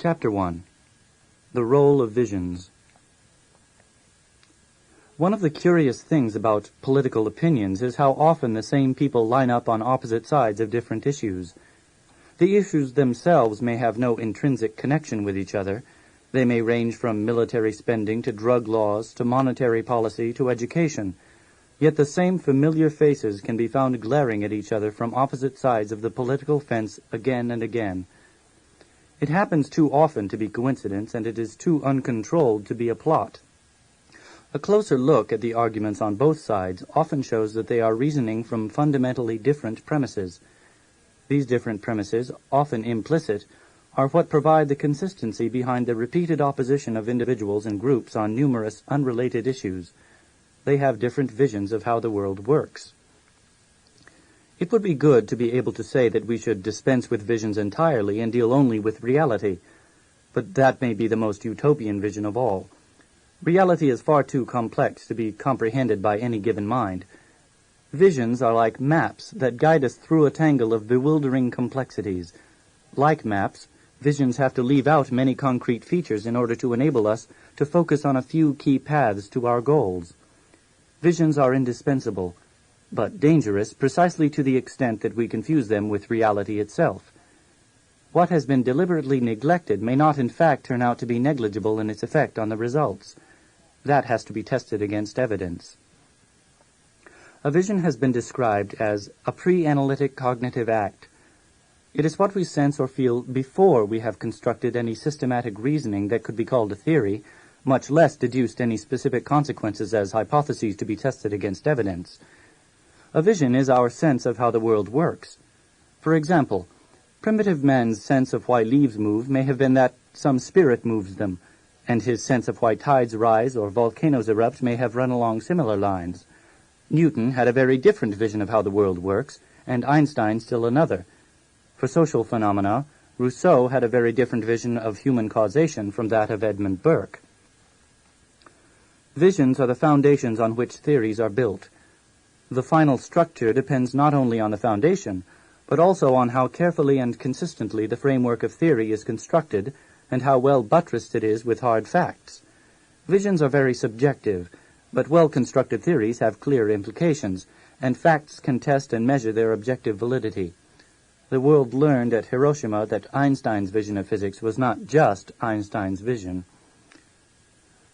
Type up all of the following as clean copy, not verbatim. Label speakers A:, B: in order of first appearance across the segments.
A: Chapter 1. The Role of Visions. One of the curious things about political opinions is how often the same people line up on opposite sides of different issues. The issues themselves may have no intrinsic connection with each other. They may range from military spending to drug laws to monetary policy to education. Yet the same familiar faces can be found glaring at each other from opposite sides of the political fence again and again. It happens too often to be coincidence, and it is too uncontrolled to be a plot. A closer look at the arguments on both sides often shows that they are reasoning from fundamentally different premises. These different premises, often implicit, are what provide the consistency behind the repeated opposition of individuals and groups on numerous unrelated issues. They have different visions of how the world works. It would be good to be able to say that we should dispense with visions entirely and deal only with reality, but that may be the most utopian vision of all. Reality is far too complex to be comprehended by any given mind. Visions are like maps that guide us through a tangle of bewildering complexities. Like maps, visions have to leave out many concrete features in order to enable us to focus on a few key paths to our goals. Visions are indispensable, but dangerous precisely to the extent that we confuse them with reality itself. What has been deliberately neglected may not in fact turn out to be negligible in its effect on the results. That has to be tested against evidence. A vision has been described as a pre-analytic cognitive act. It is what we sense or feel before we have constructed any systematic reasoning that could be called a theory, much less deduced any specific consequences as hypotheses to be tested against evidence. A vision is our sense of how the world works. For example, primitive man's sense of why leaves move may have been that some spirit moves them, and his sense of why tides rise or volcanoes erupt may have run along similar lines. Newton had a very different vision of how the world works, and Einstein still another. For social phenomena, Rousseau had a very different vision of human causation from that of Edmund Burke. Visions are the foundations on which theories are built. The final structure depends not only on the foundation, but also on how carefully and consistently the framework of theory is constructed and how well buttressed it is with hard facts. Visions are very subjective, but well-constructed theories have clear implications, and facts can test and measure their objective validity. The world learned at Hiroshima that Einstein's vision of physics was not just Einstein's vision.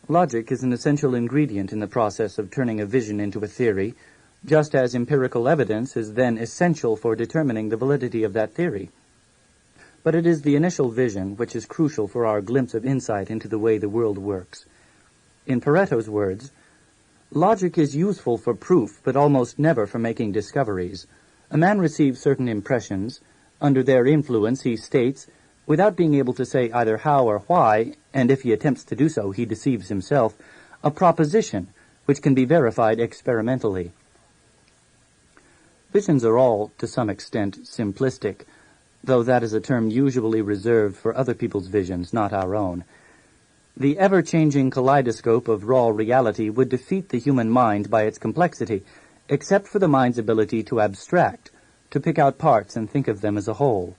A: Logic is an essential ingredient in the process of turning a vision into a theory, just as empirical evidence is then essential for determining the validity of that theory. But it is the initial vision which is crucial for our glimpse of insight into the way the world works. In Pareto's words, logic is useful for proof, but almost never for making discoveries. A man receives certain impressions. Under their influence, he states, without being able to say either how or why, and if he attempts to do so, he deceives himself, a proposition which can be verified experimentally. Visions are all, to some extent, simplistic, though that is a term usually reserved for other people's visions, not our own. The ever-changing kaleidoscope of raw reality would defeat the human mind by its complexity, except for the mind's ability to abstract, to pick out parts and think of them as a whole.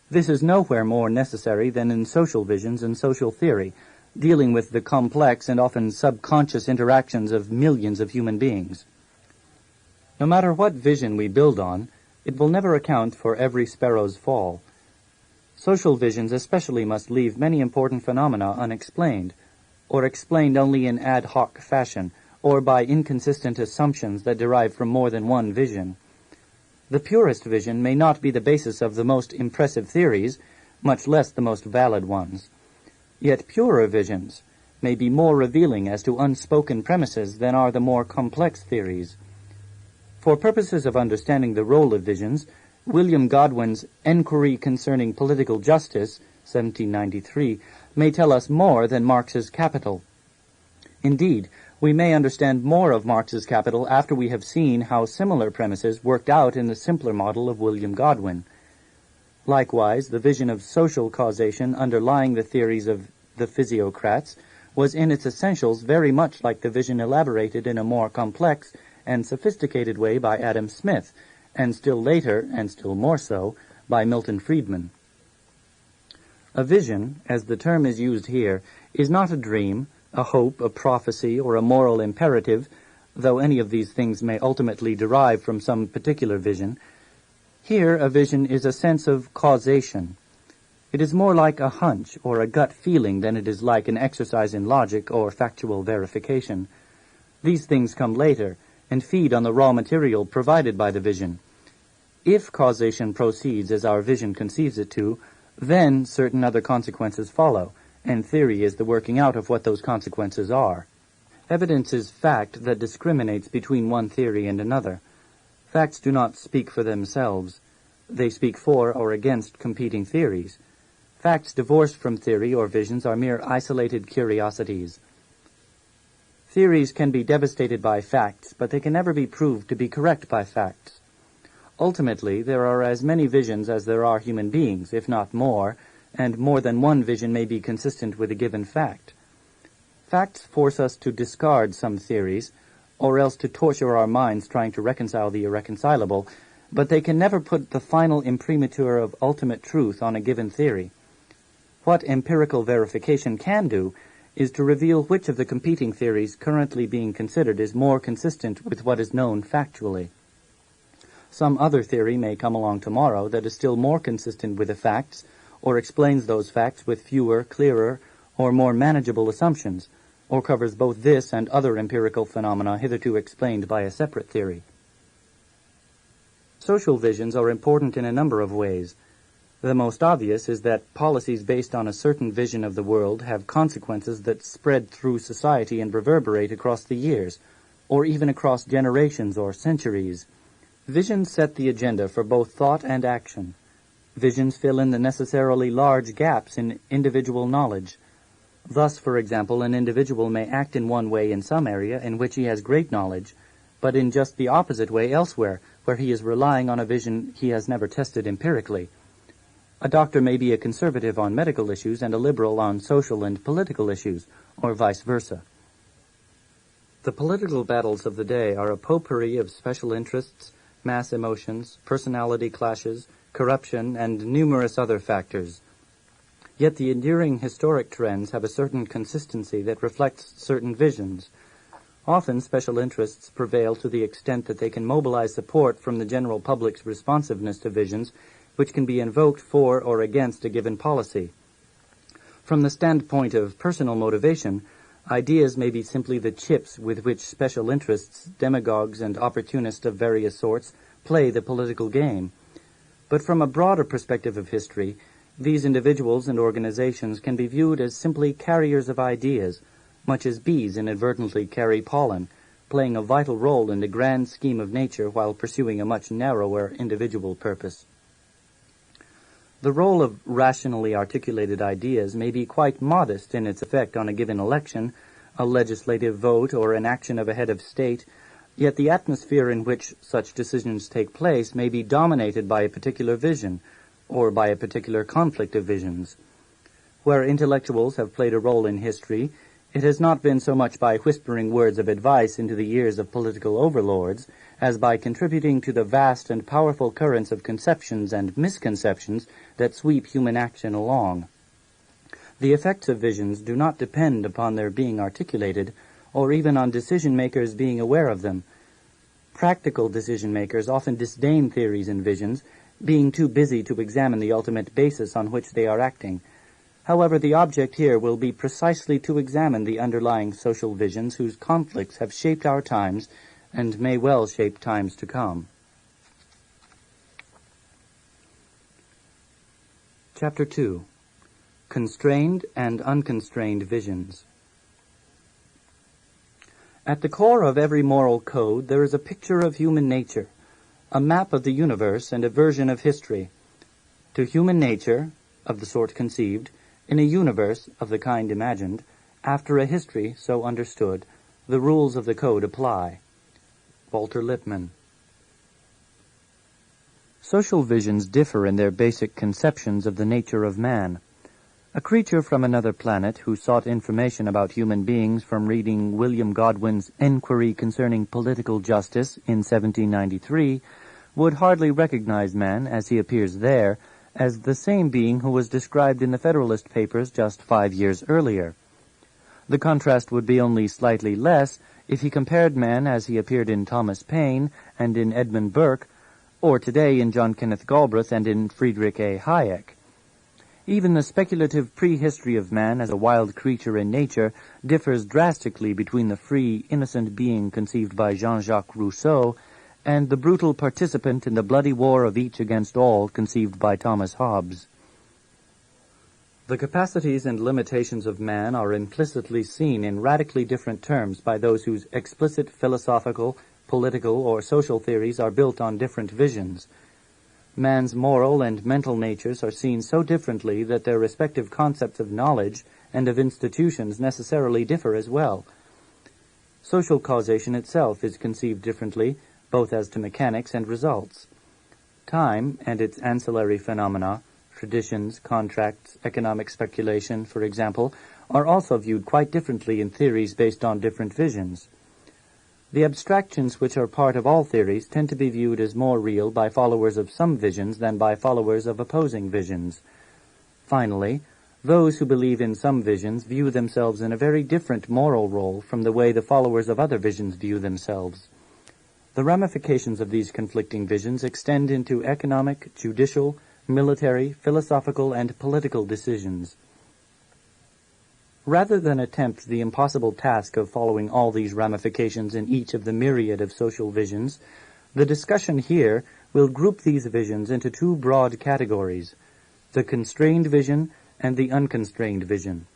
A: This is nowhere more necessary than in social visions and social theory, dealing with the complex and often subconscious interactions of millions of human beings. No matter what vision we build on, it will never account for every sparrow's fall. Social visions especially must leave many important phenomena unexplained, or explained only in ad hoc fashion, or by inconsistent assumptions that derive from more than one vision. The purest vision may not be the basis of the most impressive theories, much less the most valid ones. Yet purer visions may be more revealing as to unspoken premises than are the more complex theories. For purposes of understanding the role of visions, William Godwin's Enquiry Concerning Political Justice, 1793, may tell us more than Marx's Capital. Indeed, we may understand more of Marx's Capital after we have seen how similar premises worked out in the simpler model of William Godwin. Likewise, the vision of social causation underlying the theories of the physiocrats was in its essentials very much like the vision elaborated in a more complex and sophisticated way by Adam Smith, and still later, and still more so, by Milton Friedman. A vision, as the term is used here, is not a dream, a hope, a prophecy, or a moral imperative, though any of these things may ultimately derive from some particular vision. Here, a vision is a sense of causation. It is more like a hunch or a gut feeling than it is like an exercise in logic or factual verification. These things come later and feed on the raw material provided by the vision. If causation proceeds as our vision conceives it to, then certain other consequences follow, and theory is the working out of what those consequences are. Evidence is fact that discriminates between one theory and another. Facts do not speak for themselves. They speak for or against competing theories. Facts divorced from theory or visions are mere isolated curiosities. Theories can be devastated by facts, but they can never be proved to be correct by facts. Ultimately, there are as many visions as there are human beings, if not more, and more than one vision may be consistent with a given fact. Facts force us to discard some theories, or else to torture our minds trying to reconcile the irreconcilable, but they can never put the final imprimatur of ultimate truth on a given theory. What empirical verification can do is to reveal which of the competing theories currently being considered is more consistent with what is known factually. Some other theory may come along tomorrow that is still more consistent with the facts, or explains those facts with fewer, clearer, or more manageable assumptions, or covers both this and other empirical phenomena hitherto explained by a separate theory. Social visions are important in a number of ways. The most obvious is that policies based on a certain vision of the world have consequences that spread through society and reverberate across the years, or even across generations or centuries. Visions set the agenda for both thought and action. Visions fill in the necessarily large gaps in individual knowledge. Thus, for example, an individual may act in one way in some area in which he has great knowledge, but in just the opposite way elsewhere, where he is relying on a vision he has never tested empirically. A doctor may be a conservative on medical issues and a liberal on social and political issues, or vice versa. The political battles of the day are a potpourri of special interests, mass emotions, personality clashes, corruption, and numerous other factors. Yet the enduring historic trends have a certain consistency that reflects certain visions. Often special interests prevail to the extent that they can mobilize support from the general public's responsiveness to visions which can be invoked for or against a given policy. From the standpoint of personal motivation, ideas may be simply the chips with which special interests, demagogues, and opportunists of various sorts play the political game. But from a broader perspective of history, these individuals and organizations can be viewed as simply carriers of ideas, much as bees inadvertently carry pollen, playing a vital role in the grand scheme of nature while pursuing a much narrower individual purpose. The role of rationally articulated ideas may be quite modest in its effect on a given election, a legislative vote, or an action of a head of state, yet the atmosphere in which such decisions take place may be dominated by a particular vision, or by a particular conflict of visions. Where intellectuals have played a role in history, it has not been so much by whispering words of advice into the ears of political overlords as by contributing to the vast and powerful currents of conceptions and misconceptions that sweep human action along. The effects of visions do not depend upon their being articulated, or even on decision-makers being aware of them. Practical decision-makers often disdain theories and visions, being too busy to examine the ultimate basis on which they are acting. However, the object here will be precisely to examine the underlying social visions whose conflicts have shaped our times and may well shape times to come. Chapter 2. Constrained and Unconstrained Visions. At the core of every moral code there is a picture of human nature, a map of the universe and a version of history. To human nature, of the sort conceived, in a universe of the kind imagined, after a history so understood, the rules of the code apply. Walter Lippmann. Social visions differ in their basic conceptions of the nature of man. A creature from another planet who sought information about human beings from reading William Godwin's Enquiry Concerning Political Justice in 1793 would hardly recognize man as he appears there as the same being who was described in the Federalist Papers just 5 years earlier. The contrast would be only slightly less if he compared man as he appeared in Thomas Paine and in Edmund Burke, or today in John Kenneth Galbraith and in Friedrich A. Hayek. Even the speculative prehistory of man as a wild creature in nature differs drastically between the free, innocent being conceived by Jean-Jacques Rousseau and the brutal participant in the bloody war of each against all conceived by Thomas Hobbes. The capacities and limitations of man are implicitly seen in radically different terms by those whose explicit philosophical, political, or social theories are built on different visions. Man's moral and mental natures are seen so differently that their respective concepts of knowledge and of institutions necessarily differ as well. Social causation itself is conceived differently, both as to mechanics and results. Time and its ancillary phenomena, traditions, contracts, economic speculation, for example, are also viewed quite differently in theories based on different visions. The abstractions which are part of all theories tend to be viewed as more real by followers of some visions than by followers of opposing visions. Finally, those who believe in some visions view themselves in a very different moral role from the way the followers of other visions view themselves. The ramifications of these conflicting visions extend into economic, judicial, military, philosophical, and political decisions. Rather than attempt the impossible task of following all these ramifications in each of the myriad of social visions, the discussion here will group these visions into two broad categories, the constrained vision and the unconstrained vision.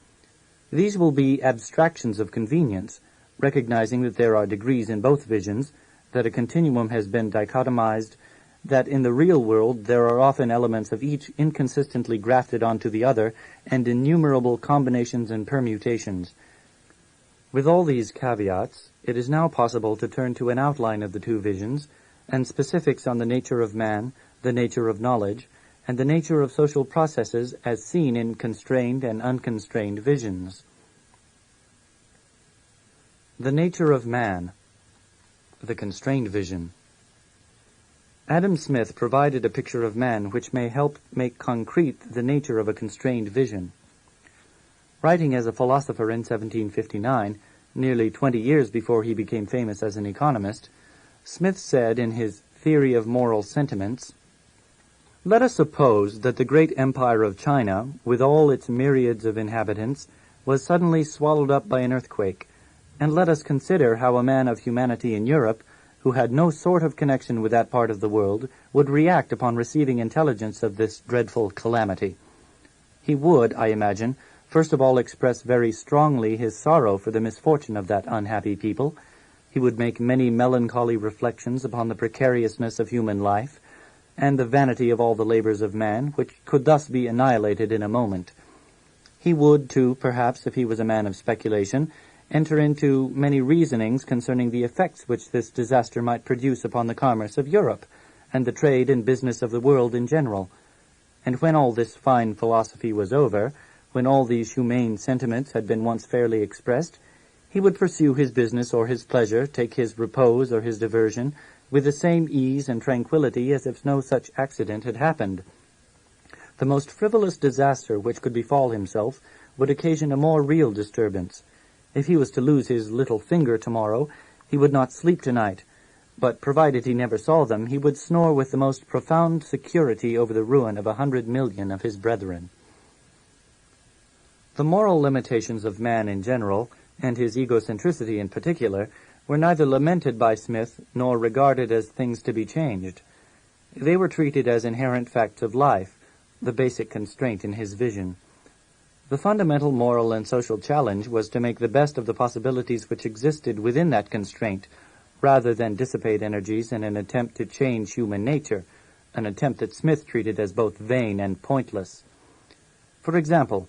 A: These will be abstractions of convenience, recognizing that there are degrees in both visions, that a continuum has been dichotomized, that in the real world there are often elements of each inconsistently grafted onto the other, and innumerable combinations and permutations. With all these caveats, it is now possible to turn to an outline of the two visions, and specifics on the nature of man, the nature of knowledge, and the nature of social processes as seen in constrained and unconstrained visions. The nature of man, the constrained vision. Adam Smith provided a picture of man which may help make concrete the nature of a constrained vision. Writing as a philosopher in 1759, nearly 20 years before he became famous as an economist, Smith said in his Theory of Moral Sentiments, "Let us suppose that the great empire of China, with all its myriads of inhabitants, was suddenly swallowed up by an earthquake, and let us consider how a man of humanity in Europe, who had no sort of connection with that part of the world, would react upon receiving intelligence of this dreadful calamity. He would, I imagine, first of all express very strongly his sorrow for the misfortune of that unhappy people. He would make many melancholy reflections upon the precariousness of human life, and the vanity of all the labors of man, which could thus be annihilated in a moment. He would, too, perhaps, if he was a man of speculation, enter into many reasonings concerning the effects which this disaster might produce upon the commerce of Europe, and the trade and business of the world in general. And when all this fine philosophy was over, when all these humane sentiments had been once fairly expressed, he would pursue his business or his pleasure, take his repose or his diversion, with the same ease and tranquillity as if no such accident had happened. The most frivolous disaster which could befall himself would occasion a more real disturbance. If he was to lose his little finger tomorrow, he would not sleep tonight, but provided he never saw them, he would snore with the most profound security over the ruin of 100 million of his brethren." The moral limitations of man in general, and his egocentricity in particular, were neither lamented by Smith nor regarded as things to be changed. They were treated as inherent facts of life, the basic constraint in his vision. The fundamental moral and social challenge was to make the best of the possibilities which existed within that constraint, rather than dissipate energies in an attempt to change human nature, an attempt that Smith treated as both vain and pointless. For example,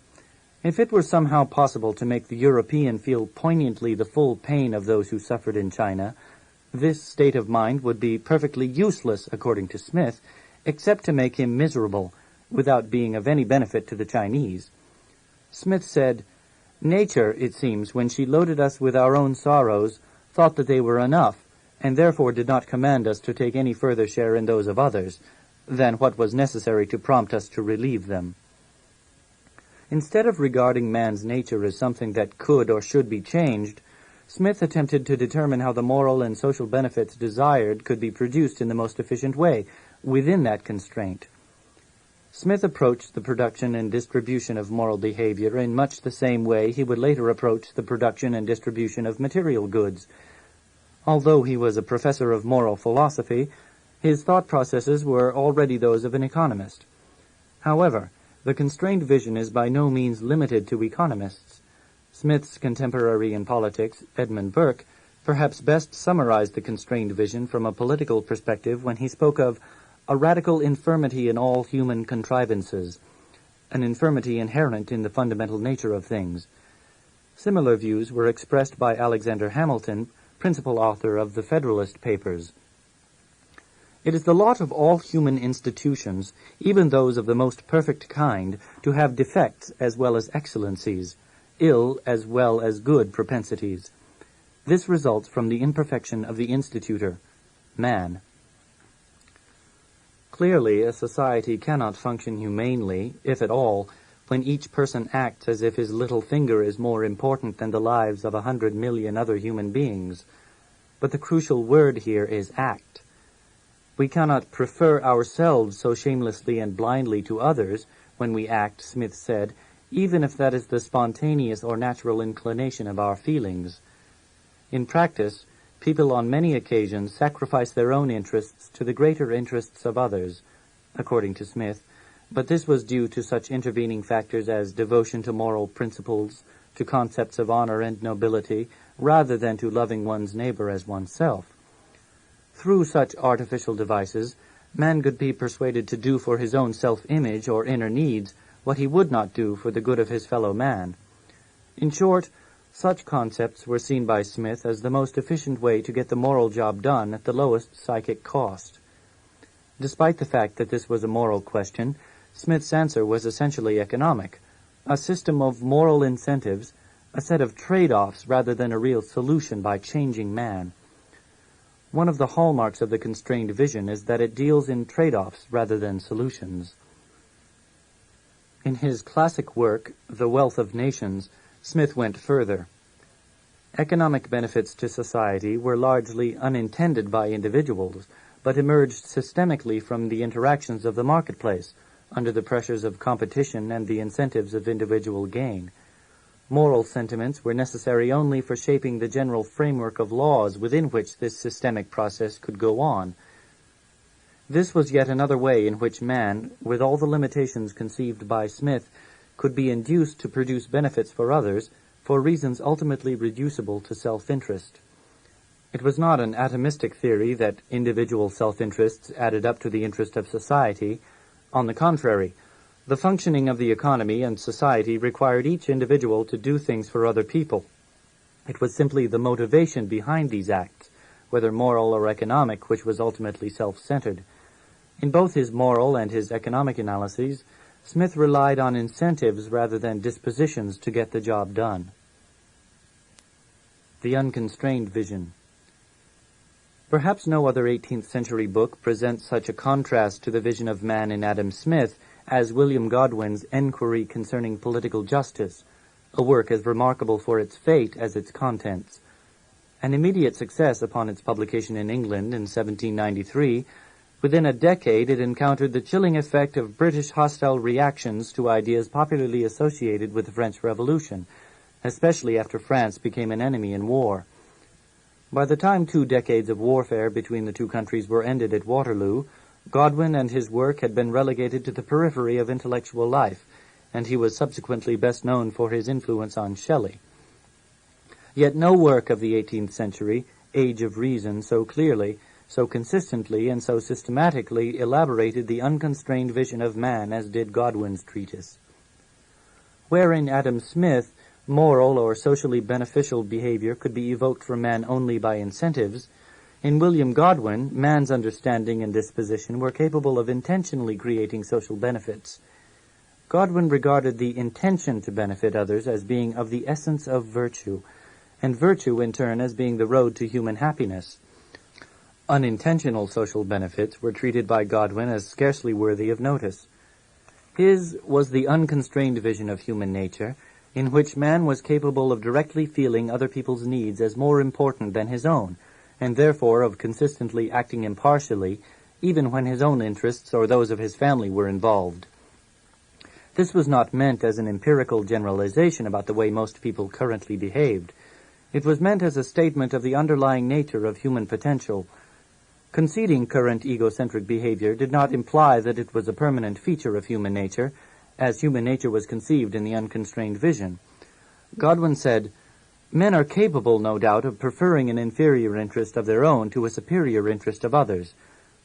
A: if it were somehow possible to make the European feel poignantly the full pain of those who suffered in China, this state of mind would be perfectly useless, according to Smith, except to make him miserable, without being of any benefit to the Chinese. Smith said, "Nature, it seems, when she loaded us with our own sorrows, thought that they were enough, and therefore did not command us to take any further share in those of others. than what was necessary to prompt us to relieve them. Instead of regarding man's nature as something that could or should be changed, Smith attempted to determine how the moral and social benefits desired could be produced in the most efficient way within that constraint. Smith approached the production and distribution of moral behavior in much the same way he would later approach the production and distribution of material goods. Although he was a professor of moral philosophy, his thought processes were already those of an economist. However, the constrained vision is by no means limited to economists. Smith's contemporary in politics, Edmund Burke, perhaps best summarized the constrained vision from a political perspective when he spoke of a radical infirmity in all human contrivances, an infirmity inherent in the fundamental nature of things. Similar views were expressed by Alexander Hamilton, principal author of the Federalist Papers. It is the lot of all human institutions, even those of the most perfect kind, to have defects as well as excellencies, ill as well as good propensities. This results from the imperfection of the institutor, man. Clearly, a society cannot function humanely, if at all, when each person acts as if his little finger is more important than the lives of 100 million other human beings. But the crucial word here is act. We cannot prefer ourselves so shamelessly and blindly to others when we act, Smith said, even if that is the spontaneous or natural inclination of our feelings. In practice, people on many occasions sacrifice their own interests to the greater interests of others, according to Smith, but this was due to such intervening factors as devotion to moral principles, to concepts of honor and nobility, rather than to loving one's neighbor as oneself. Through such artificial devices, man could be persuaded to do for his own self-image or inner needs what he would not do for the good of his fellow man. In short, such concepts were seen by Smith as the most efficient way to get the moral job done at the lowest psychic cost. Despite the fact that this was a moral question, Smith's answer was essentially economic, a system of moral incentives, a set of trade-offs rather than a real solution by changing man. One of the hallmarks of the constrained vision is that it deals in trade-offs rather than solutions. In his classic work, The Wealth of Nations, Smith went further. Economic benefits to society were largely unintended by individuals, but emerged systemically from the interactions of the marketplace, under the pressures of competition and the incentives of individual gain. Moral sentiments were necessary only for shaping the general framework of laws within which this systemic process could go on. This was yet another way in which man, with all the limitations conceived by Smith, could be induced to produce benefits for others for reasons ultimately reducible to self-interest. It was not an atomistic theory that individual self-interests added up to the interest of society. On the contrary, the functioning of the economy and society required each individual to do things for other people. It was simply the motivation behind these acts, whether moral or economic, which was ultimately self-centered. In both his moral and his economic analyses, Smith relied on incentives rather than dispositions to get the job done. The unconstrained vision. Perhaps no other 18th century book presents such a contrast to the vision of man in Adam Smith as William Godwin's Enquiry Concerning Political Justice, a work as remarkable for its fate as its contents. An immediate success upon its publication in England in 1793, within a decade it encountered the chilling effect of British hostile reactions to ideas popularly associated with the French Revolution, especially after France became an enemy in war. By the time 2 decades of warfare between the two countries were ended at Waterloo, Godwin and his work had been relegated to the periphery of intellectual life, and he was subsequently best known for his influence on Shelley. Yet no work of the 18th century, Age of Reason, so clearly, so consistently, and so systematically elaborated the unconstrained vision of man as did Godwin's treatise. Where in Adam Smith moral or socially beneficial behavior could be evoked from man only by incentives, in William Godwin, man's understanding and disposition were capable of intentionally creating social benefits. Godwin regarded the intention to benefit others as being of the essence of virtue, and virtue in turn as being the road to human happiness. Unintentional social benefits were treated by Godwin as scarcely worthy of notice. His was the unconstrained vision of human nature, in which man was capable of directly feeling other people's needs as more important than his own, and therefore of consistently acting impartially, even when his own interests or those of his family were involved. This was not meant as an empirical generalization about the way most people currently behaved. It was meant as a statement of the underlying nature of human potential. Conceding current egocentric behavior did not imply that it was a permanent feature of human nature, as human nature was conceived in the unconstrained vision. Godwin said, "Men are capable, no doubt, of preferring an inferior interest of their own to a superior interest of others,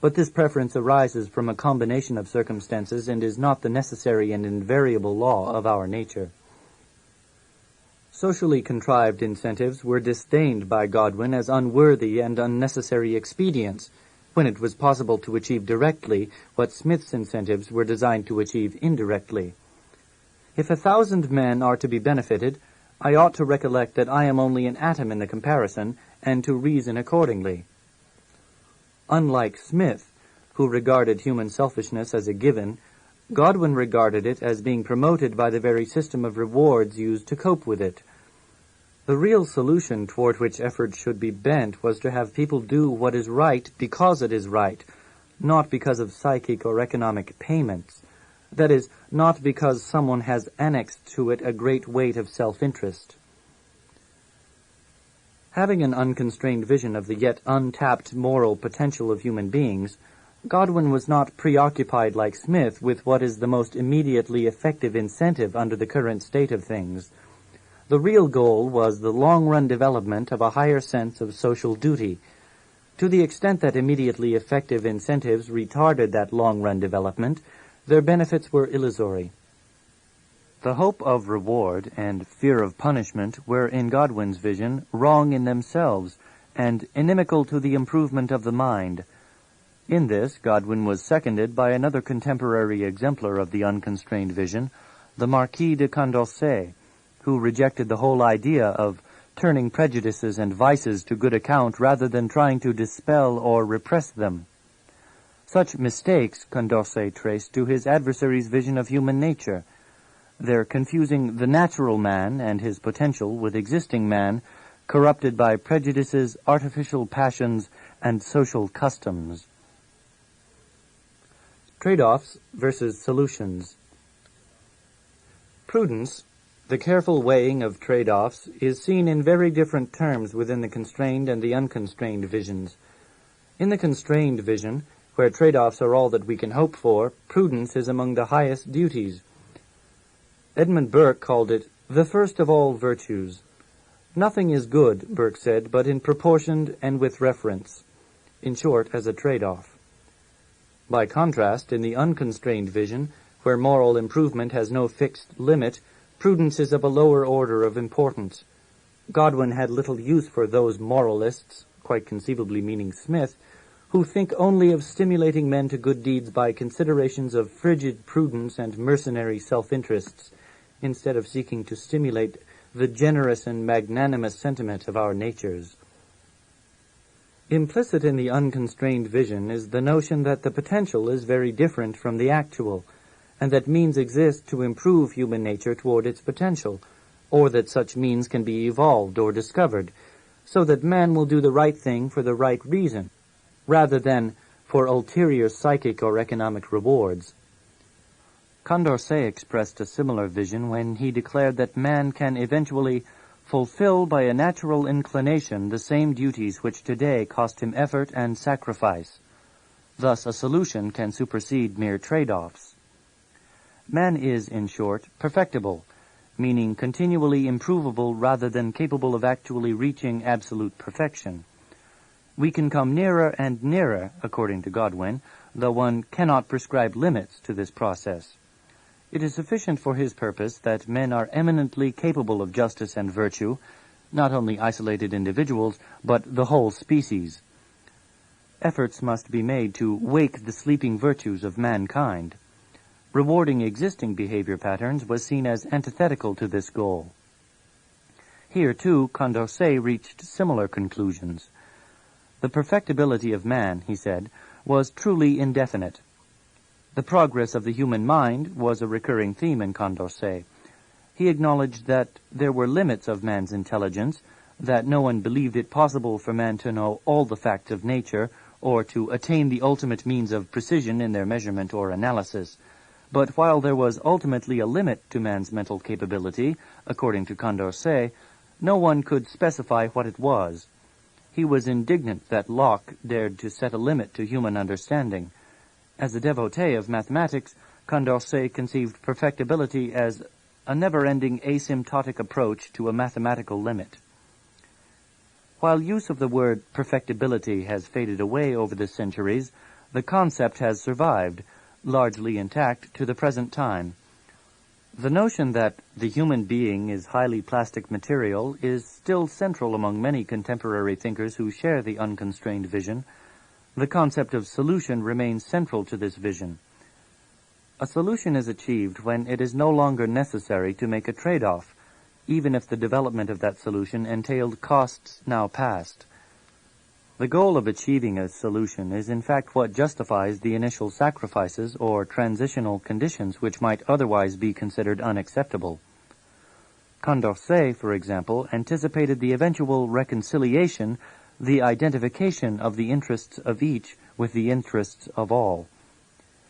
A: but this preference arises from a combination of circumstances and is not the necessary and invariable law of our nature." Socially contrived incentives were disdained by Godwin as unworthy and unnecessary expedients, when it was possible to achieve directly what Smith's incentives were designed to achieve indirectly. If 1,000 men are to be benefited, I ought to recollect that I am only an atom in the comparison, and to reason accordingly. Unlike Smith, who regarded human selfishness as a given, Godwin regarded it as being promoted by the very system of rewards used to cope with it. The real solution toward which effort should be bent was to have people do what is right because it is right, not because of psychic or economic payments. That is, not because someone has annexed to it a great weight of self-interest. Having an unconstrained vision of the yet untapped moral potential of human beings, Godwin was not preoccupied like Smith with what is the most immediately effective incentive under the current state of things. The real goal was the long-run development of a higher sense of social duty. To the extent that immediately effective incentives retarded that long-run development, their benefits were illusory. The hope of reward and fear of punishment were, in Godwin's vision, wrong in themselves and inimical to the improvement of the mind. In this, Godwin was seconded by another contemporary exemplar of the unconstrained vision, the Marquis de Condorcet, who rejected the whole idea of turning prejudices and vices to good account rather than trying to dispel or repress them. Such mistakes Condorcet traced to his adversary's vision of human nature. They're confusing the natural man and his potential with existing man, corrupted by prejudices, artificial passions, and social customs. Trade-offs versus solutions. Prudence, the careful weighing of trade-offs, is seen in very different terms within the constrained and the unconstrained visions. In the constrained vision, where trade-offs are all that we can hope for, prudence is among the highest duties. Edmund Burke called it the first of all virtues. Nothing is good, Burke said, but in proportion and with reference. In short, as a trade-off. By contrast, in the unconstrained vision, where moral improvement has no fixed limit, prudence is of a lower order of importance. Godwin had little use for those moralists, quite conceivably meaning Smith, who think only of stimulating men to good deeds by considerations of frigid prudence and mercenary self-interests, instead of seeking to stimulate the generous and magnanimous sentiment of our natures. Implicit in the unconstrained vision is the notion that the potential is very different from the actual, and that means exist to improve human nature toward its potential, or that such means can be evolved or discovered, so that man will do the right thing for the right reason, rather than for ulterior psychic or economic rewards. Condorcet expressed a similar vision when he declared that man can eventually fulfill by a natural inclination the same duties which today cost him effort and sacrifice. Thus a solution can supersede mere trade-offs. Man is, in short, perfectible, meaning continually improvable rather than capable of actually reaching absolute perfection. We can come nearer and nearer, according to Godwin, though one cannot prescribe limits to this process. It is sufficient for his purpose that men are eminently capable of justice and virtue, not only isolated individuals, but the whole species. Efforts must be made to wake the sleeping virtues of mankind. Rewarding existing behavior patterns was seen as antithetical to this goal. Here, too, Condorcet reached similar conclusions. The perfectibility of man, he said, was truly indefinite. The progress of the human mind was a recurring theme in Condorcet. He acknowledged that there were limits of man's intelligence, that no one believed it possible for man to know all the facts of nature, or to attain the ultimate means of precision in their measurement or analysis. But while there was ultimately a limit to man's mental capability, according to Condorcet, no one could specify what it was. He was indignant that Locke dared to set a limit to human understanding. As a devotee of mathematics, Condorcet conceived perfectibility as a never-ending asymptotic approach to a mathematical limit. While use of the word perfectibility has faded away over the centuries, the concept has survived, largely intact to the present time. The notion that the human being is highly plastic material is still central among many contemporary thinkers who share the unconstrained vision. The concept of solution remains central to this vision. A solution is achieved when it is no longer necessary to make a trade-off, even if the development of that solution entailed costs now past. The goal of achieving a solution is in fact what justifies the initial sacrifices or transitional conditions which might otherwise be considered unacceptable. Condorcet, for example, anticipated the eventual reconciliation, the identification of the interests of each with the interests of all,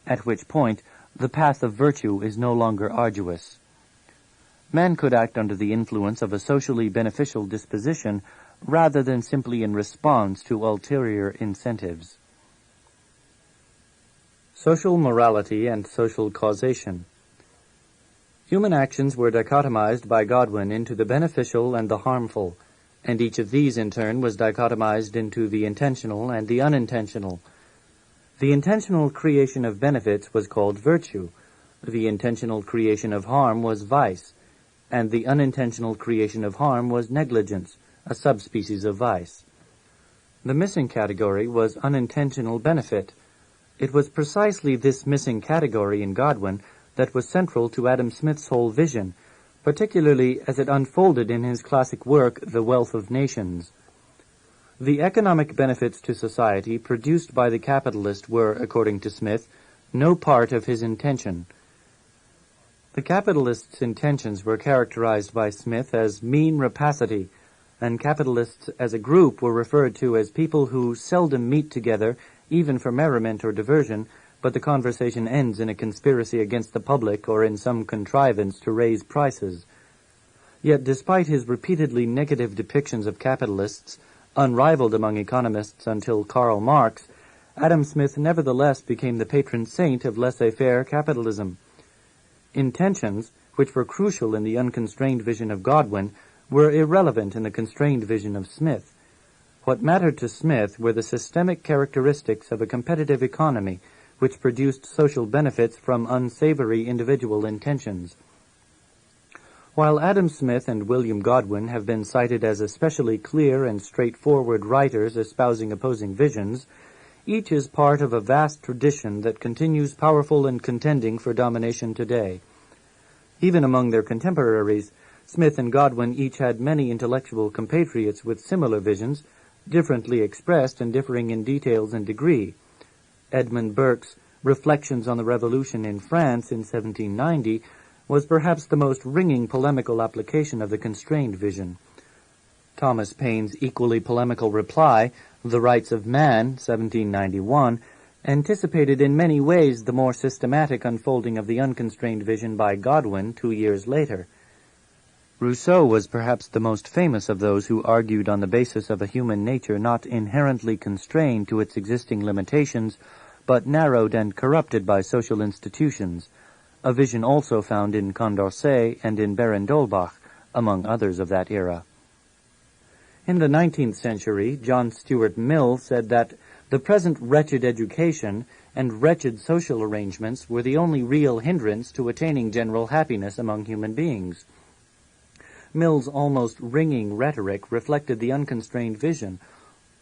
A: at which point the path of virtue is no longer arduous. Man could act under the influence of a socially beneficial disposition rather than simply in response to ulterior incentives. Social morality and social causation. Human actions were dichotomized by Godwin into the beneficial and the harmful, and each of these in turn was dichotomized into the intentional and the unintentional. The intentional creation of benefits was called virtue, the intentional creation of harm was vice, and the unintentional creation of harm was negligence, a subspecies of vice. The missing category was unintentional benefit. It was precisely this missing category in Godwin that was central to Adam Smith's whole vision, particularly as it unfolded in his classic work, The Wealth of Nations. The economic benefits to society produced by the capitalist were, according to Smith, no part of his intention. The capitalist's intentions were characterized by Smith as mean rapacity, and capitalists as a group were referred to as people who seldom meet together, even for merriment or diversion, but the conversation ends in a conspiracy against the public or in some contrivance to raise prices. Yet despite his repeatedly negative depictions of capitalists, unrivaled among economists until Karl Marx, Adam Smith nevertheless became the patron saint of laissez-faire capitalism. Intentions, which were crucial in the unconstrained vision of Godwin, were irrelevant in the constrained vision of Smith. What mattered to Smith were the systemic characteristics of a competitive economy, which produced social benefits from unsavory individual intentions. While Adam Smith and William Godwin have been cited as especially clear and straightforward writers espousing opposing visions, each is part of a vast tradition that continues powerful and contending for domination today. Even among their contemporaries, Smith and Godwin each had many intellectual compatriots with similar visions, differently expressed and differing in details and degree. Edmund Burke's Reflections on the Revolution in France in 1790 was perhaps the most ringing polemical application of the constrained vision. Thomas Paine's equally polemical reply, The Rights of Man, 1791, anticipated in many ways the more systematic unfolding of the unconstrained vision by Godwin 2 years later. Rousseau was perhaps the most famous of those who argued on the basis of a human nature not inherently constrained to its existing limitations, but narrowed and corrupted by social institutions, a vision also found in Condorcet and in Baron d'Holbach, among others of that era. In the 19th century, John Stuart Mill said that the present wretched education and wretched social arrangements were the only real hindrance to attaining general happiness among human beings. Mill's almost ringing rhetoric reflected the unconstrained vision,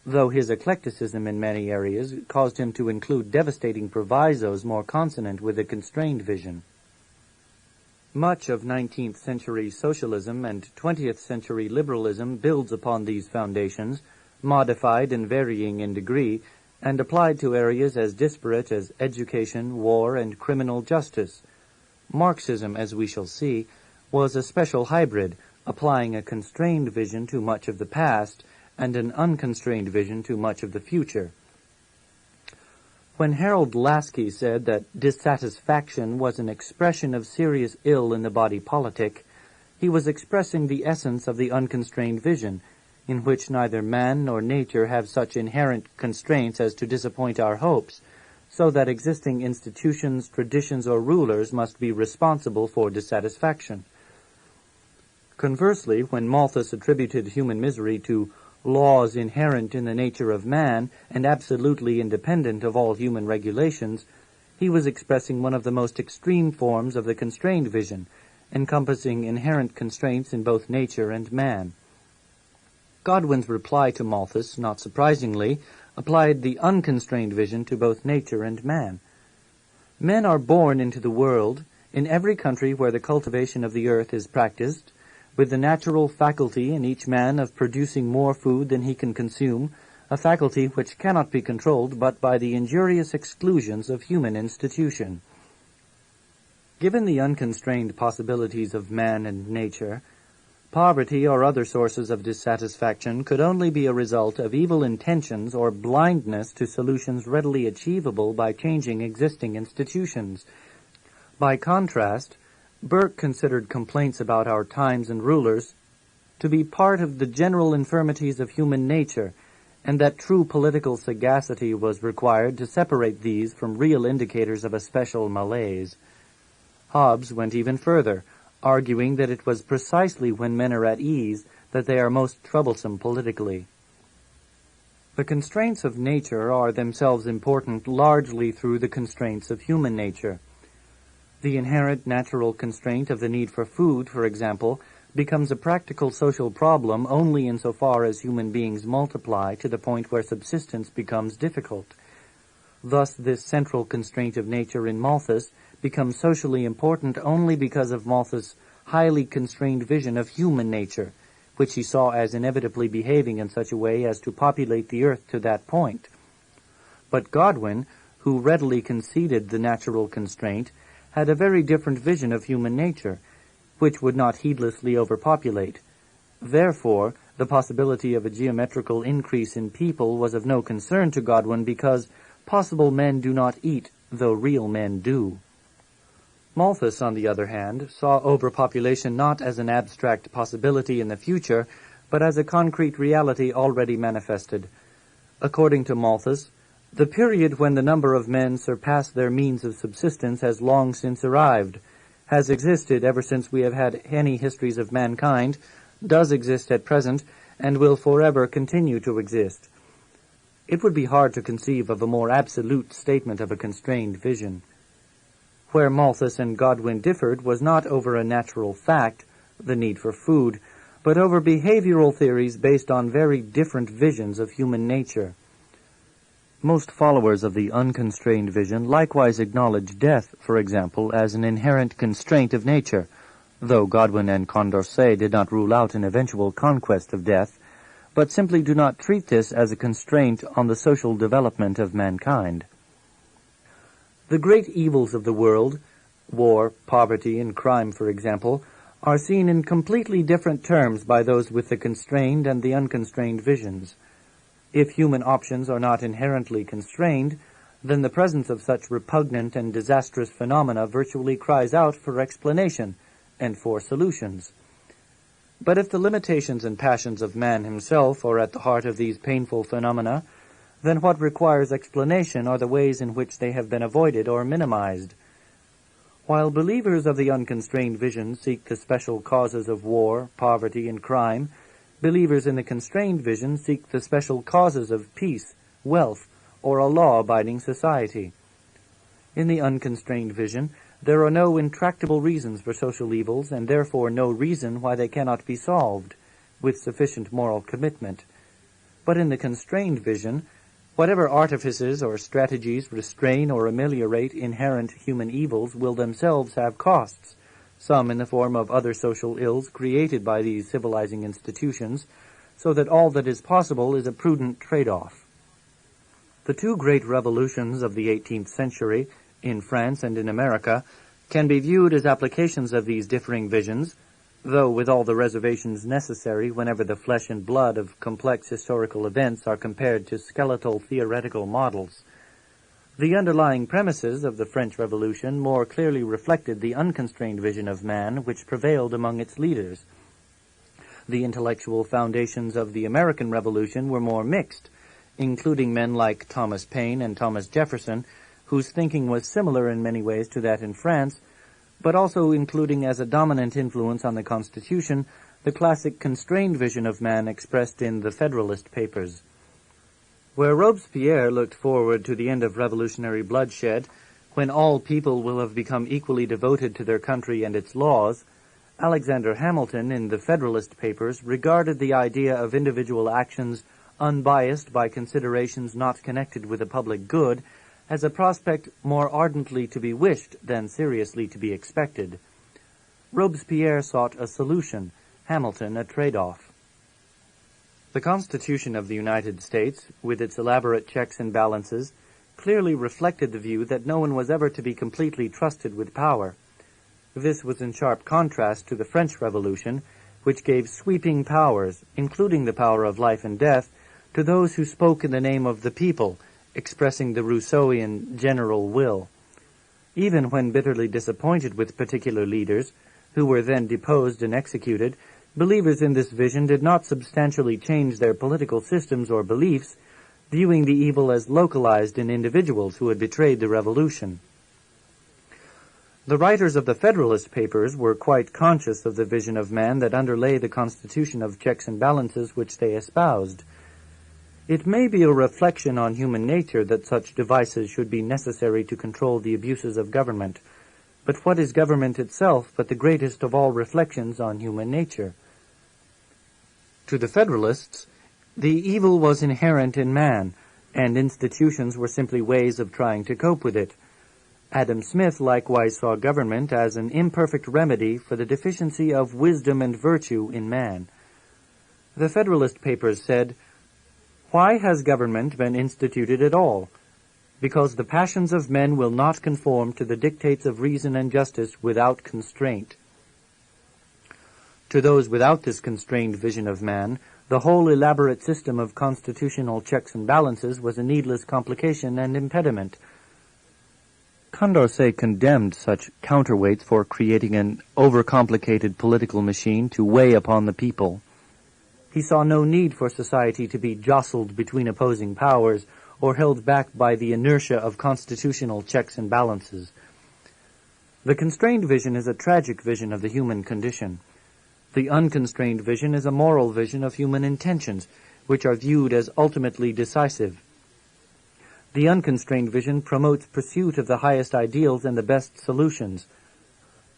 A: though his eclecticism in many areas caused him to include devastating provisos more consonant with the constrained vision. Much of 19th century socialism and 20th century liberalism builds upon these foundations, modified and varying in degree, and applied to areas as disparate as education, war, and criminal justice. Marxism, as we shall see, was a special hybrid, applying a constrained vision to much of the past and an unconstrained vision to much of the future. When Harold Lasky said that dissatisfaction was an expression of serious ill in the body politic, he was expressing the essence of the unconstrained vision, in which neither man nor nature have such inherent constraints as to disappoint our hopes, so that existing institutions, traditions, or rulers must be responsible for dissatisfaction. Conversely, when Malthus attributed human misery to laws inherent in the nature of man and absolutely independent of all human regulations, he was expressing one of the most extreme forms of the constrained vision, encompassing inherent constraints in both nature and man. Godwin's reply to Malthus, not surprisingly, applied the unconstrained vision to both nature and man. Men are born into the world, in every country where the cultivation of the earth is practiced, with the natural faculty in each man of producing more food than he can consume, a faculty which cannot be controlled but by the injurious exclusions of human institution. Given the unconstrained possibilities of man and nature, poverty or other sources of dissatisfaction could only be a result of evil intentions or blindness to solutions readily achievable by changing existing institutions. By contrast, Burke considered complaints about our times and rulers to be part of the general infirmities of human nature, and that true political sagacity was required to separate these from real indicators of a special malaise. Hobbes went even further, arguing that it was precisely when men are at ease that they are most troublesome politically. The constraints of nature are themselves important largely through the constraints of human nature. The inherent natural constraint of the need for food, for example, becomes a practical social problem only insofar as human beings multiply to the point where subsistence becomes difficult. Thus, this central constraint of nature in Malthus becomes socially important only because of Malthus' highly constrained vision of human nature, which he saw as inevitably behaving in such a way as to populate the earth to that point. But Godwin, who readily conceded the natural constraint, had a very different vision of human nature, which would not heedlessly overpopulate. Therefore, the possibility of a geometrical increase in people was of no concern to Godwin because possible men do not eat, though real men do. Malthus, on the other hand, saw overpopulation not as an abstract possibility in the future, but as a concrete reality already manifested. According to Malthus, the period when the number of men surpass their means of subsistence has long since arrived, has existed ever since we have had any histories of mankind, does exist at present, and will forever continue to exist. It would be hard to conceive of a more absolute statement of a constrained vision. Where Malthus and Godwin differed was not over a natural fact, the need for food, but over behavioral theories based on very different visions of human nature. Most followers of the unconstrained vision likewise acknowledge death, for example, as an inherent constraint of nature, though Godwin and Condorcet did not rule out an eventual conquest of death, but simply do not treat this as a constraint on the social development of mankind. The great evils of the world, war, poverty, and crime, for example, are seen in completely different terms by those with the constrained and the unconstrained visions. If human options are not inherently constrained, then the presence of such repugnant and disastrous phenomena virtually cries out for explanation and for solutions. But if the limitations and passions of man himself are at the heart of these painful phenomena, then what requires explanation are the ways in which they have been avoided or minimized. While believers of the unconstrained vision seek the special causes of war, poverty, and crime, believers in the constrained vision seek the special causes of peace, wealth, or a law-abiding society. In the unconstrained vision, there are no intractable reasons for social evils, and therefore no reason why they cannot be solved, with sufficient moral commitment. But in the constrained vision, whatever artifices or strategies restrain or ameliorate inherent human evils will themselves have costs, some in the form of other social ills created by these civilizing institutions, so that all that is possible is a prudent trade-off. The two great revolutions of the 18th century, in France and in America, can be viewed as applications of these differing visions, though with all the reservations necessary whenever the flesh and blood of complex historical events are compared to skeletal theoretical models. The underlying premises of the French Revolution more clearly reflected the unconstrained vision of man which prevailed among its leaders. The intellectual foundations of the American Revolution were more mixed, including men like Thomas Paine and Thomas Jefferson, whose thinking was similar in many ways to that in France, but also including as a dominant influence on the Constitution the classic constrained vision of man expressed in the Federalist Papers. Where Robespierre looked forward to the end of revolutionary bloodshed, when all people will have become equally devoted to their country and its laws, Alexander Hamilton in the Federalist Papers regarded the idea of individual actions unbiased by considerations not connected with the public good as a prospect more ardently to be wished than seriously to be expected. Robespierre sought a solution, Hamilton a trade-off. The Constitution of the United States, with its elaborate checks and balances, clearly reflected the view that no one was ever to be completely trusted with power. This was in sharp contrast to the French Revolution, which gave sweeping powers, including the power of life and death, to those who spoke in the name of the people, expressing the Rousseauian general will. Even when bitterly disappointed with particular leaders, who were then deposed and executed, believers in this vision did not substantially change their political systems or beliefs, viewing the evil as localized in individuals who had betrayed the revolution. The writers of the Federalist Papers were quite conscious of the vision of man that underlay the constitution of checks and balances which they espoused. It may be a reflection on human nature that such devices should be necessary to control the abuses of government. But what is government itself but the greatest of all reflections on human nature? To the Federalists, the evil was inherent in man, and institutions were simply ways of trying to cope with it. Adam Smith likewise saw government as an imperfect remedy for the deficiency of wisdom and virtue in man. The Federalist Papers said, "Why has government been instituted at all? Because the passions of men will not conform to the dictates of reason and justice without constraint." To those without this constrained vision of man, the whole elaborate system of constitutional checks and balances was a needless complication and impediment. Condorcet condemned such counterweights for creating an overcomplicated political machine to weigh upon the people. He saw no need for society to be jostled between opposing powers or held back by the inertia of constitutional checks and balances. The constrained vision is a tragic vision of the human condition. The unconstrained vision is a moral vision of human intentions, which are viewed as ultimately decisive. The unconstrained vision promotes pursuit of the highest ideals and the best solutions.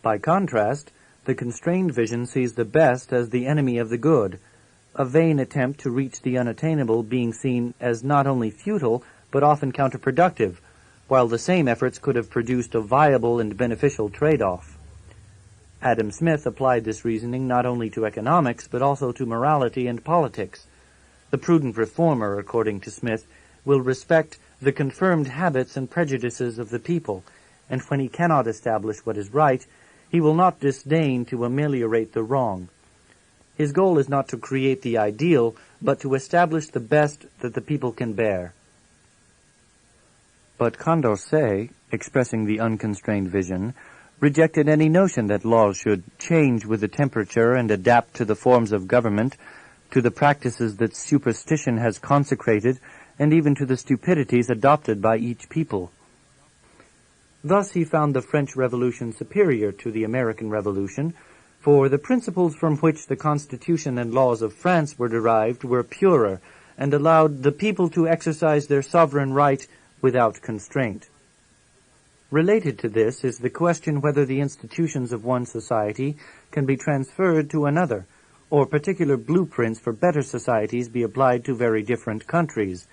A: By contrast, the constrained vision sees the best as the enemy of the good, a vain attempt to reach the unattainable being seen as not only futile, but often counterproductive, while the same efforts could have produced a viable and beneficial trade-off. Adam Smith applied this reasoning not only to economics, but also to morality and politics. The prudent reformer, according to Smith, will respect the confirmed habits and prejudices of the people, and when he cannot establish what is right, he will not disdain to ameliorate the wrong. His goal is not to create the ideal, but to establish the best that the people can bear. But Condorcet, expressing the unconstrained vision, rejected any notion that laws should change with the temperature and adapt to the forms of government, to the practices that superstition has consecrated, and even to the stupidities adopted by each people. Thus he found the French Revolution superior to the American Revolution, for the principles from which the Constitution and laws of France were derived were purer, and allowed the people to exercise their sovereign right without constraint. Related to this is the question whether the institutions of one society can be transferred to another, or particular blueprints for better societies be applied to very different countries.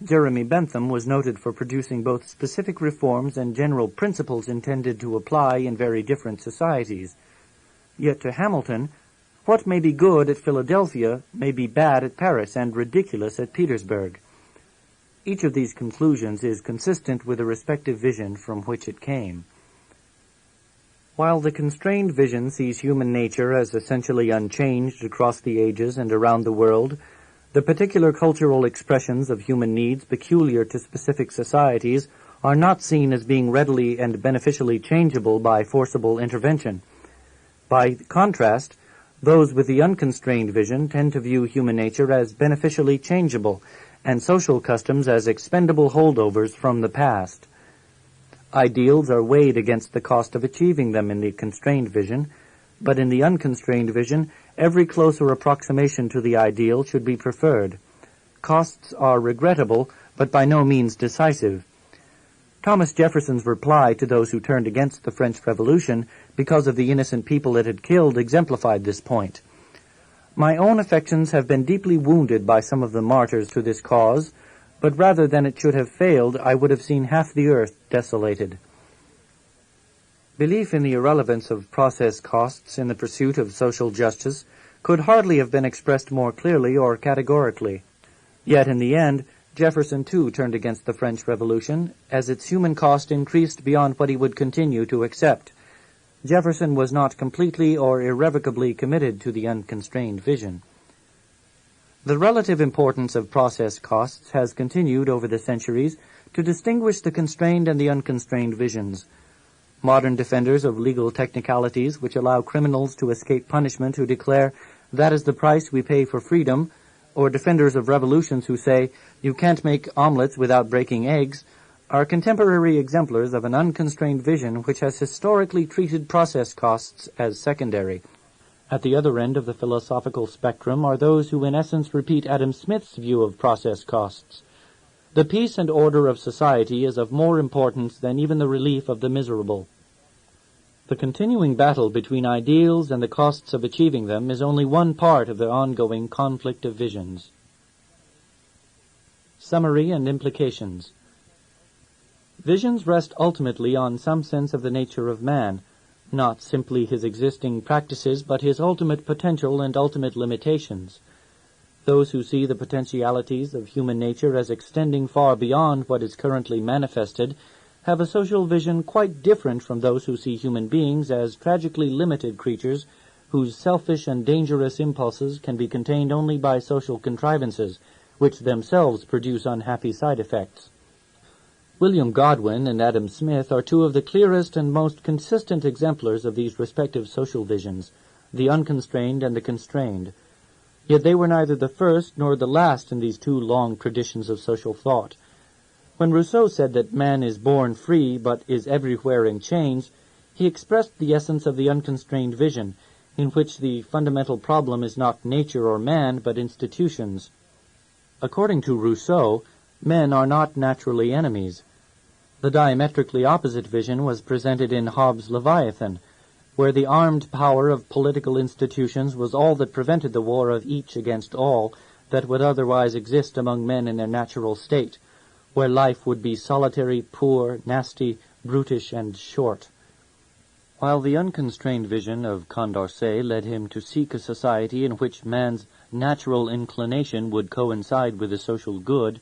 A: Jeremy Bentham was noted for producing both specific reforms and general principles intended to apply in very different societies. Yet to Hamilton, What may be good at Philadelphia may be bad at Paris and ridiculous at Petersburg. Each of these conclusions is consistent with the respective vision from which it came. While the constrained vision sees human nature as essentially unchanged across the ages and around the world, the particular cultural expressions of human needs peculiar to specific societies are not seen as being readily and beneficially changeable by forcible intervention. By contrast, those with the unconstrained vision tend to view human nature as beneficially changeable and social customs as expendable holdovers from the past. Ideals are weighed against the cost of achieving them in the constrained vision, but in the unconstrained vision, every closer approximation to the ideal should be preferred. Costs are regrettable, but by no means decisive. Thomas Jefferson's reply to those who turned against the French Revolution because of the innocent people it had killed exemplified this point. My own affections have been deeply wounded by some of the martyrs to this cause, but rather than it should have failed, I would have seen half the earth desolated. Belief in the irrelevance of process costs in the pursuit of social justice could hardly have been expressed more clearly or categorically. Yet in the end, Jefferson too turned against the French Revolution, as its human cost increased beyond what he would continue to accept. Jefferson was not completely or irrevocably committed to the unconstrained vision. The relative importance of process costs has continued over the centuries to distinguish the constrained and the unconstrained visions. Modern defenders of legal technicalities which allow criminals to escape punishment who declare, "That is the price we pay for freedom," or defenders of revolutions who say, "You can't make omelets without breaking eggs," are contemporary exemplars of an unconstrained vision which has historically treated process costs as secondary. At the other end of the philosophical spectrum are those who in essence repeat Adam Smith's view of process costs. The peace and order of society is of more importance than even the relief of the miserable. The continuing battle between ideals and the costs of achieving them is only one part of the ongoing conflict of visions. Summary and implications. Visions rest ultimately on some sense of the nature of man, not simply his existing practices, but his ultimate potential and ultimate limitations. Those who see the potentialities of human nature as extending far beyond what is currently manifested have a social vision quite different from those who see human beings as tragically limited creatures whose selfish and dangerous impulses can be contained only by social contrivances, which themselves produce unhappy side effects. William Godwin and Adam Smith are two of the clearest and most consistent exemplars of these respective social visions, the unconstrained and the constrained. Yet they were neither the first nor the last in these two long traditions of social thought. When Rousseau said that man is born free but is everywhere in chains, he expressed the essence of the unconstrained vision, in which the fundamental problem is not nature or man, but institutions. According to Rousseau, men are not naturally enemies. The diametrically opposite vision was presented in Hobbes' Leviathan, where the armed power of political institutions was all that prevented the war of each against all that would otherwise exist among men in their natural state, where life would be solitary, poor, nasty, brutish, and short. While the unconstrained vision of Condorcet led him to seek a society in which man's natural inclination would coincide with the social good,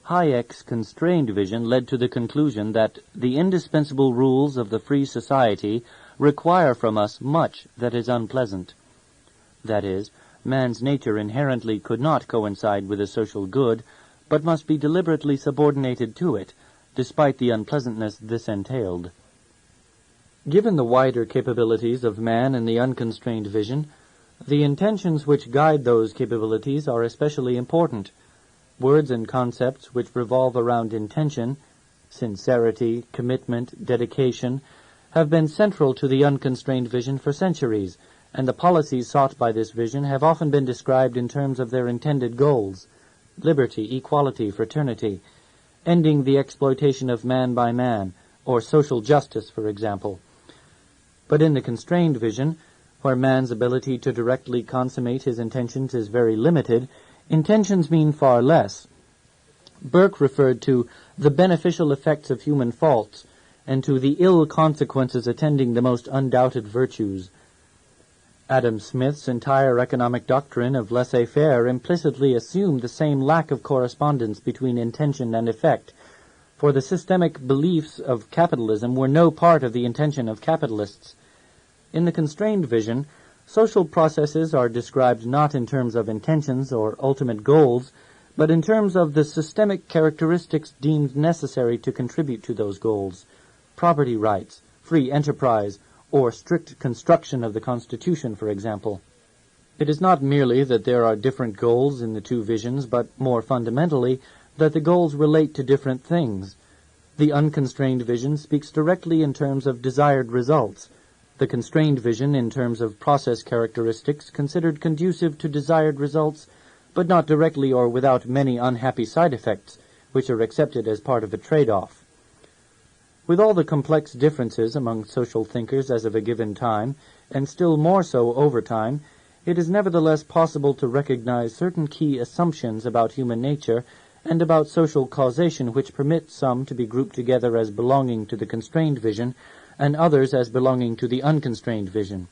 A: Hayek's constrained vision led to the conclusion that the indispensable rules of the free society require from us much that is unpleasant. That is, man's nature inherently could not coincide with the social good, but must be deliberately subordinated to it, despite the unpleasantness this entailed. Given the wider capabilities of man in the unconstrained vision, the intentions which guide those capabilities are especially important. Words and concepts which revolve around intention, sincerity, commitment, dedication, have been central to the unconstrained vision for centuries, and the policies sought by this vision have often been described in terms of their intended goals: liberty, equality, fraternity, ending the exploitation of man by man, or social justice, for example. But in the constrained vision, where man's ability to directly consummate his intentions is very limited, intentions mean far less. Burke referred to the beneficial effects of human faults and to the ill consequences attending the most undoubted virtues. Adam Smith's entire economic doctrine of laissez-faire implicitly assumed the same lack of correspondence between intention and effect, for the systemic beliefs of capitalism were no part of the intention of capitalists. In the constrained vision, social processes are described not in terms of intentions or ultimate goals, but in terms of the systemic characteristics deemed necessary to contribute to those goals: property rights, free enterprise, or strict construction of the Constitution, for example. It is not merely that there are different goals in the two visions, but more fundamentally, that the goals relate to different things. The unconstrained vision speaks directly in terms of desired results, the constrained vision in terms of process characteristics considered conducive to desired results, but not directly or without many unhappy side effects, which are accepted as part of a trade-off. With all the complex differences among social thinkers as of a given time, and still more so over time, it is nevertheless possible to recognize certain key assumptions about human nature and about social causation which permit some to be grouped together as belonging to the constrained vision and others as belonging to the unconstrained vision.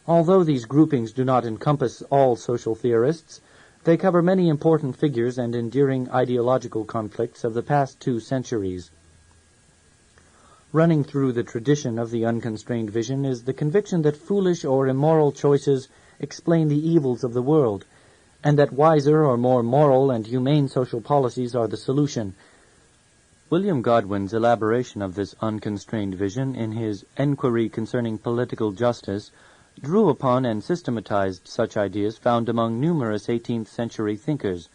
A: Although these groupings do not encompass all social theorists, they cover many important figures and enduring ideological conflicts of the past 2 centuries. Running through the tradition of the unconstrained vision is the conviction that foolish or immoral choices explain the evils of the world, and that wiser or more moral and humane social policies are the solution. William Godwin's elaboration of this unconstrained vision in his Enquiry Concerning Political Justice drew upon and systematized such ideas found among numerous 18th century thinkers,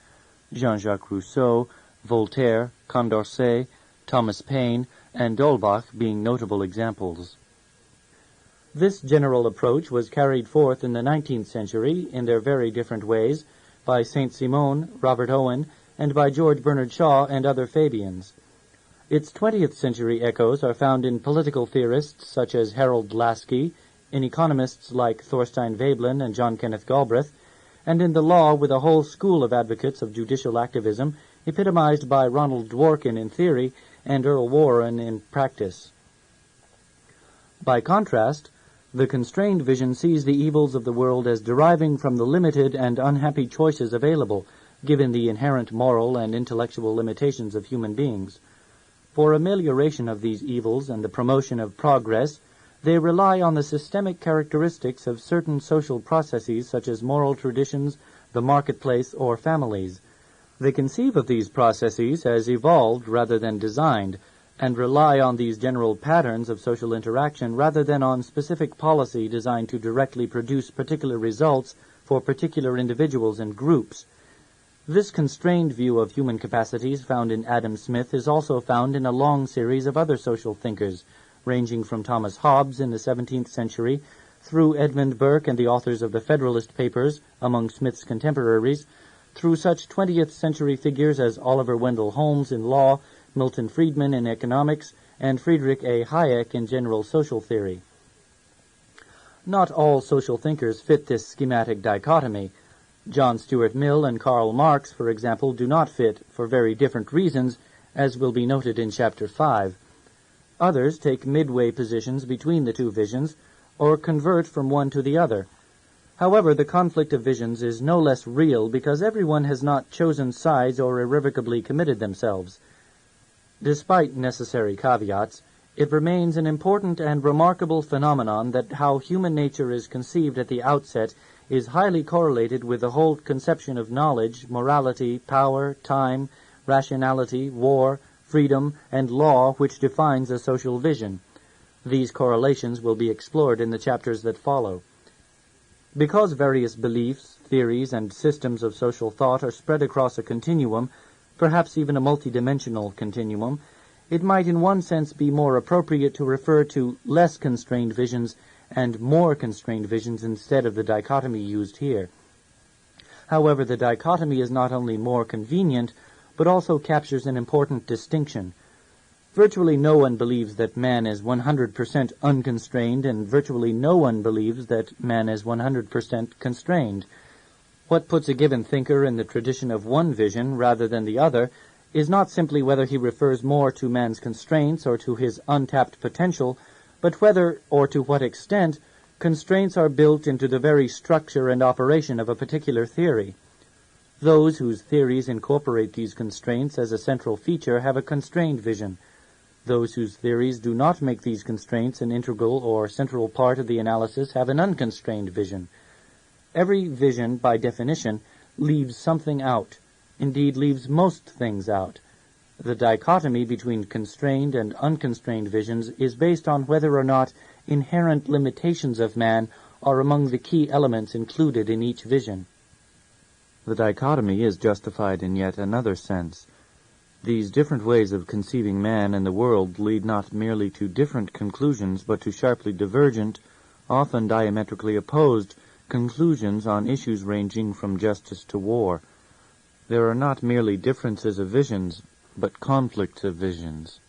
A: Jean-Jacques Rousseau, Voltaire, Condorcet, Thomas Paine, and D'Holbach being notable examples. This general approach was carried forth in the 19th century in their very different ways by Saint-Simon, Robert Owen, and by George Bernard Shaw and other Fabians. Its 20th century echoes are found in political theorists such as Harold Laski, in economists like Thorstein Veblen and John Kenneth Galbraith, and in the law with a whole school of advocates of judicial activism epitomized by Ronald Dworkin in theory and Earl Warren in practice. By contrast, the constrained vision sees the evils of the world as deriving from the limited and unhappy choices available, given the inherent moral and intellectual limitations of human beings. For amelioration of these evils and the promotion of progress, they rely on the systemic characteristics of certain social processes such as moral traditions, the marketplace, or families. They conceive of these processes as evolved rather than designed, and rely on these general patterns of social interaction rather than on specific policy designed to directly produce particular results for particular individuals and groups. This constrained view of human capacities found in Adam Smith is also found in a long series of other social thinkers, ranging from Thomas Hobbes in the 17th century through Edmund Burke and the authors of the Federalist Papers among Smith's contemporaries, through such 20th century figures as Oliver Wendell Holmes in law, Milton Friedman in economics, and Friedrich A. Hayek in general social theory. Not all social thinkers fit this schematic dichotomy. John Stuart Mill and Karl Marx, for example, do not fit for very different reasons, as will be noted in Chapter 5. Others take midway positions between the two visions, or convert from one to the other. However, the conflict of visions is no less real because everyone has not chosen sides or irrevocably committed themselves. Despite necessary caveats, it remains an important and remarkable phenomenon that how human nature is conceived at the outset is highly correlated with the whole conception of knowledge, morality, power, time, rationality, war, freedom, and law which defines a social vision. These correlations will be explored in the chapters that follow. Because various beliefs, theories, and systems of social thought are spread across a continuum, perhaps even a multidimensional continuum, it might in one sense be more appropriate to refer to less constrained visions and more constrained visions instead of the dichotomy used here. However, the dichotomy is not only more convenient, but also captures an important distinction. Virtually no one believes that man is 100% unconstrained, and virtually no one believes that man is 100% constrained. What puts a given thinker in the tradition of one vision rather than the other is not simply whether he refers more to man's constraints or to his untapped potential, but whether, or to what extent, Constraints are built into the very structure and operation of a particular theory. Those whose theories incorporate these constraints as a central feature have a constrained vision. Those whose theories do not make these constraints an integral or central part of the analysis have an unconstrained vision. Every vision, by definition, leaves something out, indeed leaves most things out. The dichotomy between constrained and unconstrained visions is based on whether or not inherent limitations of man are among the key elements included in each vision. The dichotomy is justified in yet another sense. These different ways of conceiving man and the world lead not merely to different conclusions, but to sharply divergent, often diametrically opposed, conclusions on issues ranging from justice to war. There are not merely differences of visions, but conflicts of visions.